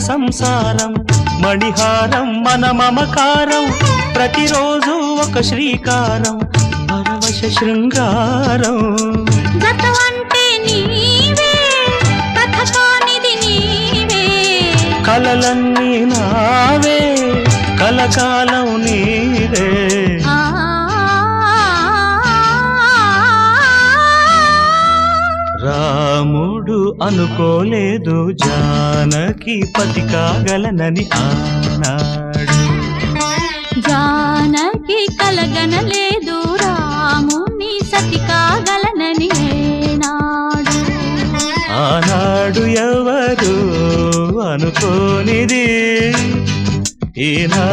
సంసారం మణిహారం మన మమకారం ప్రతిరోజు ఒక శ్రీకారం పరవశ శృంగారం గతమంటే నీవే కథకానిది నీవే కలలన్నీ నావే కలకాలం నీవే రాముడు అనుకోలేదు జానకి పతి కాగలనని ఆనాడు జానకి కలగనలేదు రాముని సతి కాగలనని ఏనాడు ఆనాడు ఎవరు అనుకోనిది ఈనా